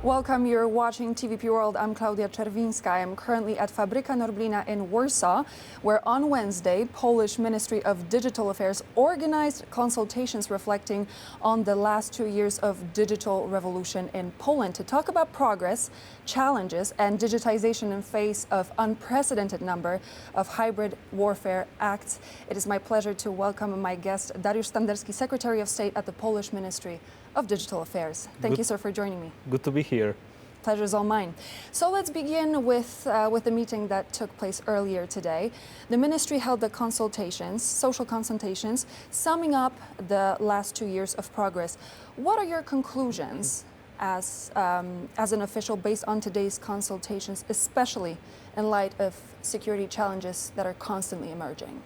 Welcome, you're watching TVP World. I'm Klaudia Czerwińska. I'm currently at Fabryka Norblina in Warsaw, where on Wednesday, Polish Ministry of Digital Affairs organized consultations reflecting on the last 2 years of digital revolution in Poland to talk about progress, challenges, and digitization in face of unprecedented number of hybrid warfare acts. It is my pleasure to welcome my guest, Dariusz Standerski, Secretary of State at the Polish Ministry of Digital Affairs. Thank you, sir, for joining me. Good to be here. Pleasure is all mine. So let's begin with the meeting that took place earlier today. The ministry held the consultations, social consultations, summing up the last 2 years of progress. What are your conclusions as an official based on today's consultations, especially in light of security challenges that are constantly emerging?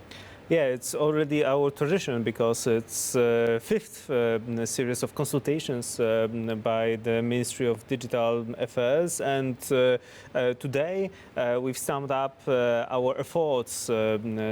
Yeah, it's already our tradition because it's fifth series of consultations by the Ministry of Digital Affairs, and today we've summed up our efforts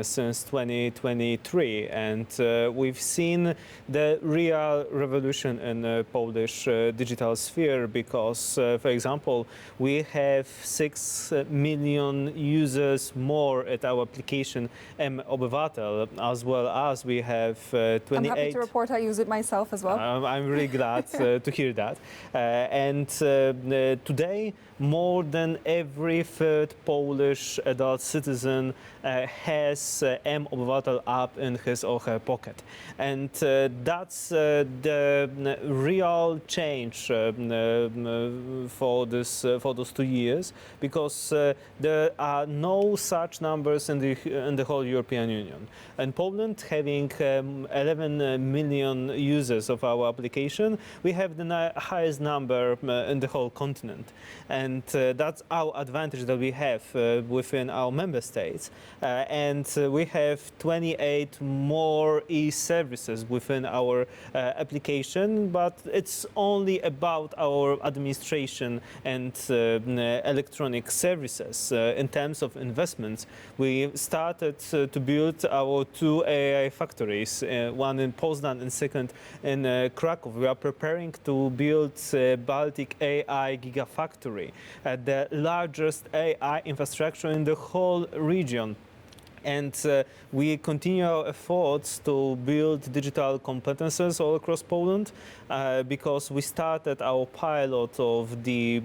since 2023, and we've seen the real revolution in the Polish digital sphere because, for example, we have 6 million users more at our application mObywatel, as well as we have 28. I'm happy to report I use it myself as well. I'm really glad to hear that. Today, more than every third Polish adult citizen has mObywatel app in his or her pocket. And that's the real change for those 2 years, because there are no such numbers in the whole European Union. And Poland, having 11 million users of our application, we have the highest number in the whole continent. And that's our advantage that we have within our member states. We have 28 more e-services within our application, but it's only about our administration and electronic services. In terms of investments, we started to build our 2 AI factories, one in Poznan and second in Kraków. We are preparing to build Baltic AI gigafactory, the largest AI infrastructure in the whole region. And we continue our efforts to build digital competences all across Poland because we started our pilot of the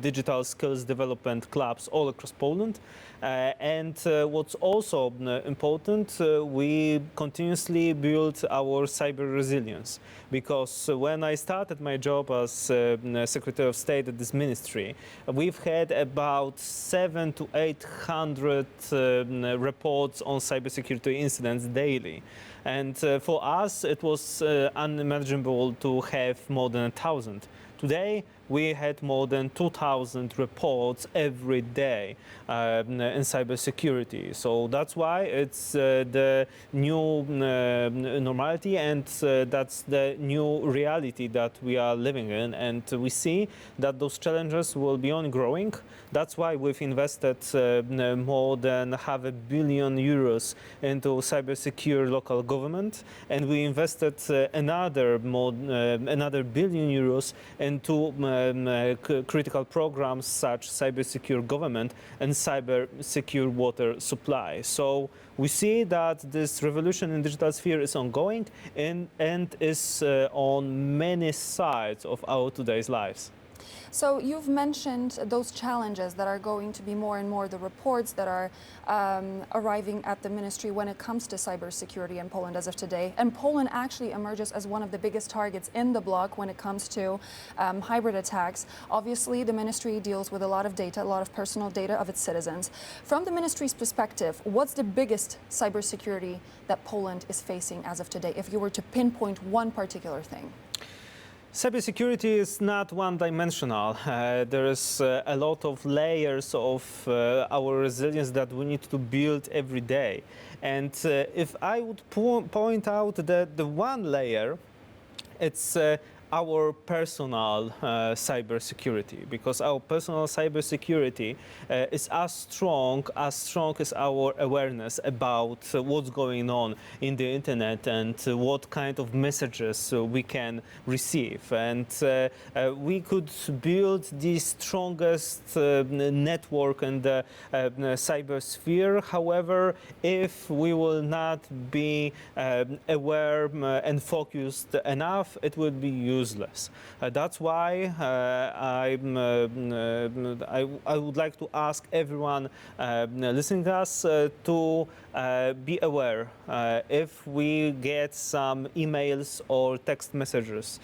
digital skills development clubs all across Poland. What's also important, we continuously build our cyber resilience, because when I started my job as Secretary of State at this ministry, we've had about 700 to 800 reports on cybersecurity incidents daily. And for us, it was unimaginable to have more than 1,000. Today, we had more than 2,000 reports every day in cybersecurity. So that's why it's the new normality, and that's the new reality that we are living in. And we see that those challenges will be on growing. That's why we've invested more than €500 million into cybersecure local government, and we invested another €1 billion into critical programs such cyber secure government and cyber secure water supply. So we see that this revolution in digital sphere is ongoing and is on many sides of our today's lives. So you've mentioned those challenges that are going to be more and more the reports that are arriving at the ministry when it comes to cybersecurity in Poland as of today. And Poland actually emerges as one of the biggest targets in the bloc when it comes to hybrid attacks. Obviously, the ministry deals with a lot of data, a lot of personal data of its citizens. From the ministry's perspective, what's the biggest cybersecurity that Poland is facing as of today, if you were to pinpoint one particular thing? Cybersecurity is not one-dimensional. There is a lot of layers of our resilience that we need to build every day. And if I would point out the one layer, it's our personal cybersecurity, because our personal cybersecurity is as strong as our awareness about what's going on in the internet and what kind of messages we can receive. And we could build the strongest network in the cybersphere. However, if we will not be aware and focused enough, it would be useless. That's why I would like to ask everyone listening to us to be aware if we get some emails or text messages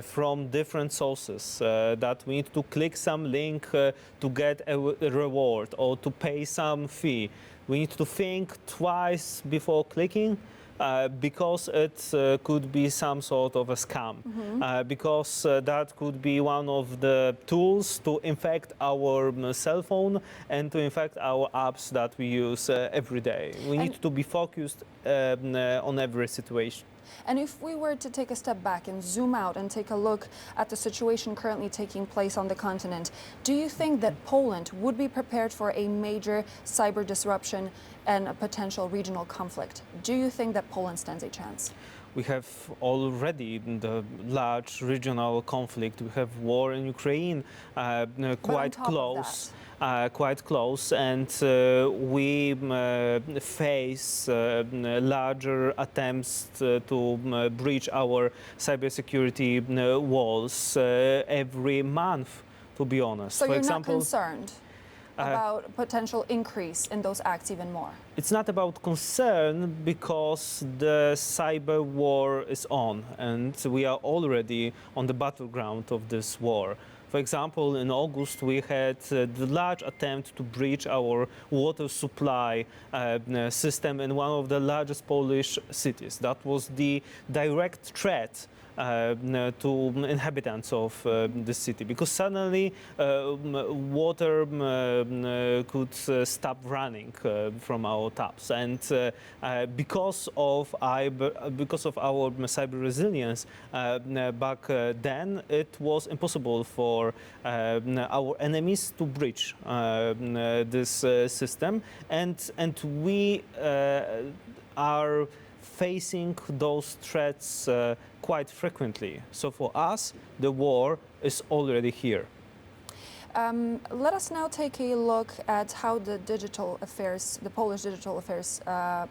from different sources that we need to click some link to get a reward or to pay some fee. We need to think twice before clicking. Because it could be some sort of a scam, because that could be one of the tools to infect our cell phone and to infect our apps that we use every day. We need to be focused on every situation. And if we were to take a step back and zoom out and take a look at the situation currently taking place on the continent, do you think that Poland would be prepared for a major cyber disruption and a potential regional conflict? Do you think that Poland stands a chance? We have already the large regional conflict. We have war in Ukraine, quite close. Quite close, and we face larger attempts to breach our cybersecurity walls every month, to be honest. So you're not concerned about potential increase in those acts even more? It's not about concern because the cyber war is on, and we are already on the battleground of this war. For example, in August, we had the large attempt to breach our water supply system in one of the largest Polish cities. That was the direct threat to inhabitants of the city, because suddenly water could stop running from our taps, and because of our cyber resilience back then, it was impossible for our enemies to breach this system, and we are facing those threats quite frequently. So for us, the war is already here. Let us now take a look at how the Polish Digital Affairs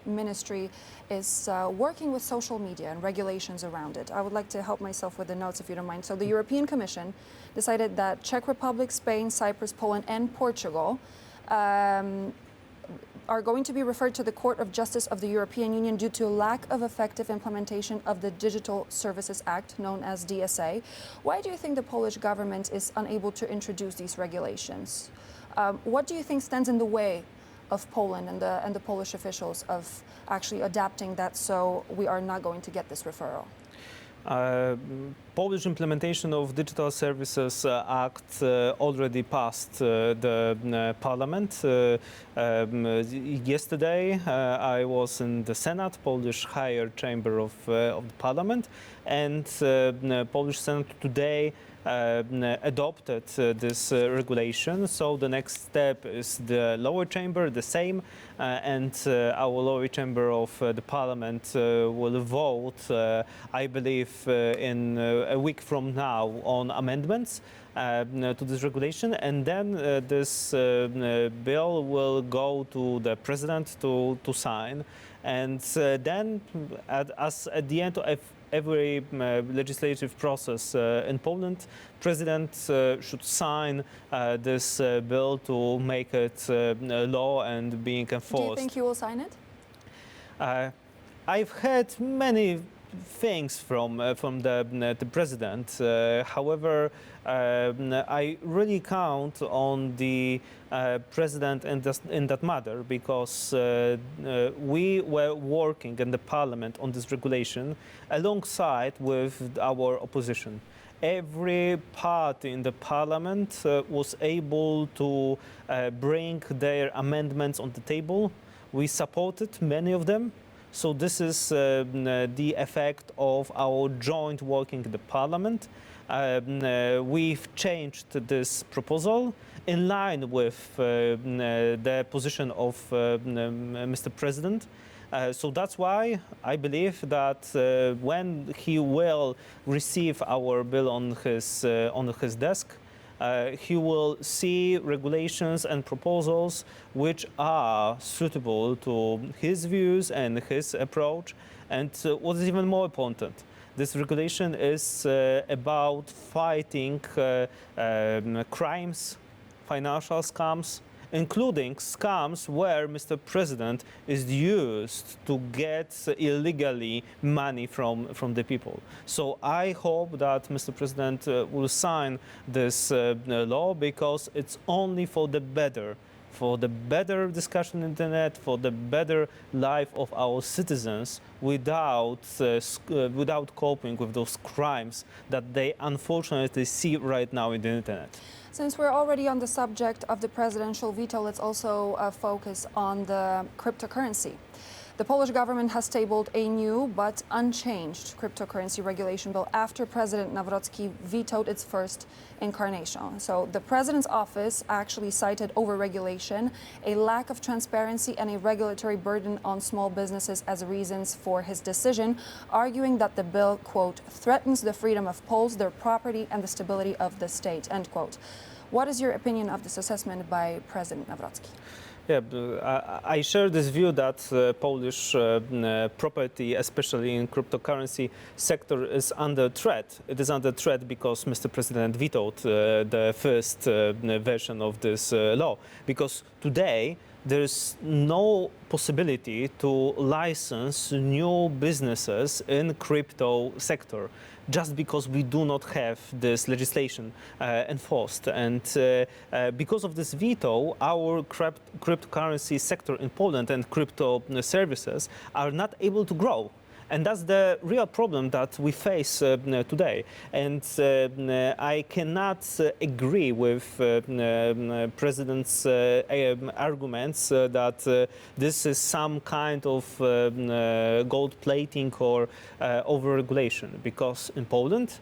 Ministry is working with social media and regulations around it. I would like to help myself with the notes, if you don't mind. So the European Commission decided that Czech Republic, Spain, Cyprus, Poland, and Portugal are going to be referred to the Court of Justice of the European Union due to lack of effective implementation of the Digital Services Act, known as DSA. Why do you think the Polish government is unable to introduce these regulations? What do you think stands in the way of Poland and the Polish officials of actually adapting that so we are not going to get this referral? Polish implementation of Digital Services Act already passed the Parliament. Yesterday I was in the Senate, Polish higher chamber of the Parliament, and Polish Senate today adopted this regulation. So the next step is the lower chamber, the same, and our lower chamber of the Parliament will vote, I believe, in a week from now on amendments to this regulation, and then this bill will go to the President to sign, and then at the end of every legislative process in Poland, President should sign this bill to make it law and being enforced. Do you think he will sign it? I've heard many things from the president. However, I really count on the president in that matter, because we were working in the parliament on this regulation alongside with our opposition. Every party in the parliament was able to bring their amendments on the table. We supported many of them. So this is the effect of our joint working in the Parliament. We've changed this proposal in line with the position of Mr. President. So that's why I believe that when he will receive our bill on his desk, he will see regulations and proposals which are suitable to his views and his approach. And what is even more important, this regulation is about fighting crimes, financial scams, including scams where Mr. President is used to get illegally money from the people. So I hope that Mr. President will sign this law, because it's only for the better discussion on the internet, for the better life of our citizens, without coping with those crimes that they unfortunately see right now in the internet. Since we're already on the subject of the presidential veto, let's also focus on the cryptocurrency. The Polish government has tabled a new but unchanged cryptocurrency regulation bill after President Nawrocki vetoed its first incarnation. So the president's office actually cited overregulation, a lack of transparency, and a regulatory burden on small businesses as reasons for his decision, arguing that the bill, quote, threatens the freedom of Poles, their property, and the stability of the state, end quote. What is your opinion of this assessment by President Nawrocki? Yeah, I share this view that Polish property, especially in cryptocurrency sector, is under threat. It is under threat because Mr. President vetoed the first version of this law. Because today there is no possibility to license new businesses in crypto sector, just because we do not have this legislation enforced. And because of this veto, our cryptocurrency sector in Poland and crypto services are not able to grow. And that's the real problem that we face today. And I cannot agree with President's arguments that this is some kind of gold plating or overregulation, because in Poland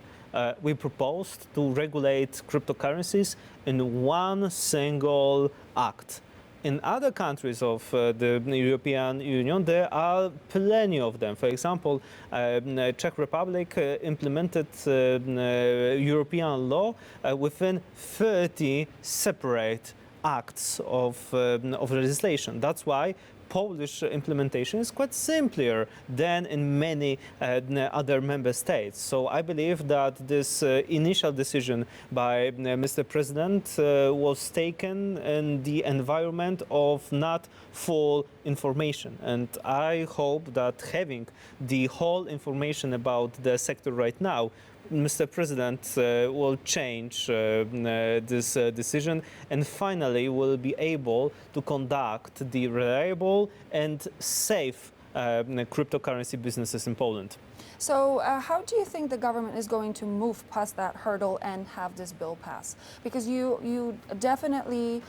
we proposed to regulate cryptocurrencies in one single act. In other countries of the European Union, there are plenty of them. For example, Czech Republic implemented European law within 30 separate acts of legislation. That's why Polish implementation is quite simpler than in many other member states. So I believe that this initial decision by Mr. President was taken in the environment of not full information. And I hope that having the whole information about the sector right now, Mr. President will change this decision and finally will be able to conduct the reliable and safe cryptocurrency businesses in Poland. So how do you think the government is going to move past that hurdle and have this bill pass? Because you definitely,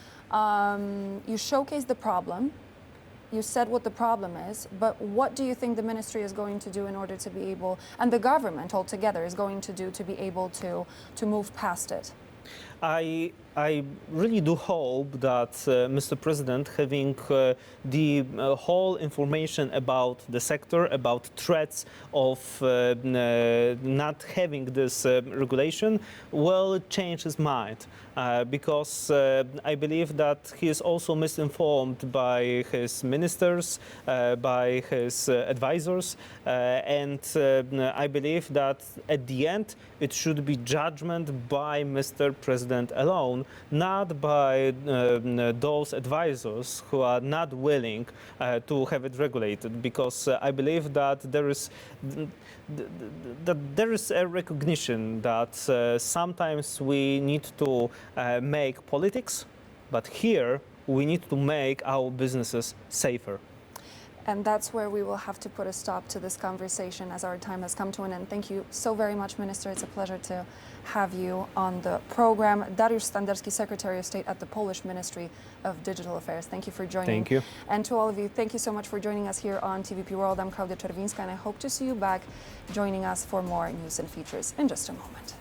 you showcase the problem. You said what the problem is, but what do you think the ministry is going to do in order to be able, and the government altogether is going to do to be able to move past it? I really do hope that Mr. President, having the whole information about the sector, about threats of not having this regulation, will change his mind. Because I believe that he is also misinformed by his ministers, by his advisors, and I believe that at the end it should be judgment by Mr. President alone, not by those advisors who are not willing to have it regulated, because I believe that there is a recognition that sometimes we need to make politics, but here we need to make our businesses safer. And that's where we will have to put a stop to this conversation as our time has come to an end. Thank you so very much, Minister. It's a pleasure to have you on the program. Dariusz Standerski, Secretary of State at the Polish Ministry of Digital Affairs. Thank you for joining. Thank you. And to all of you, thank you so much for joining us here on TVP World. I'm Klaudia Czerwińska, and I hope to see you back joining us for more news and features in just a moment.